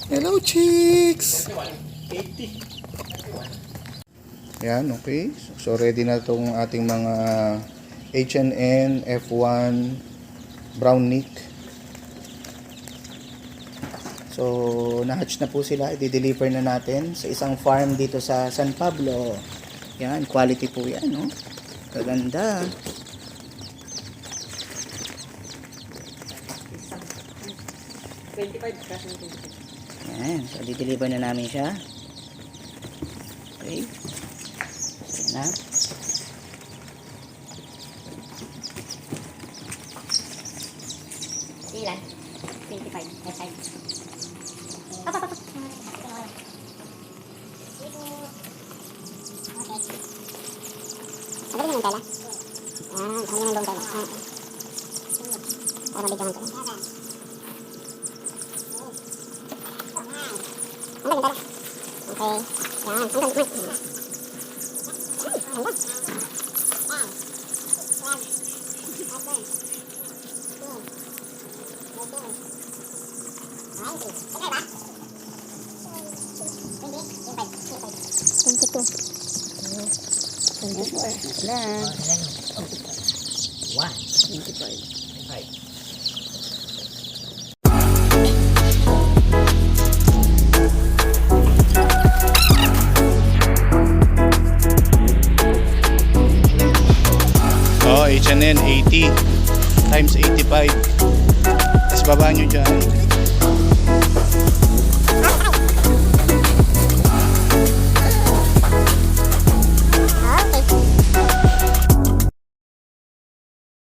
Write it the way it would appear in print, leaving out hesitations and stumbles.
Hello, chicks! 80. Yan, okay. So, ready na itong ating mga H&N F1 brown neck. So, na-hatch na po sila. I-deliver na natin sa isang farm dito sa San Pablo. Yan, quality po yan, no? Kaganda. Yan, so di-deliver na namin siya. Okay. So, na. Ilan? 25. Left side. Up. Ano yung tela? Ano yung long tela? Para mabigyan ko. Ano yung tela? Okay. Yan. Hanggang lumat. Oh, H&N 80 times 85. Tapos baba nyo dyan.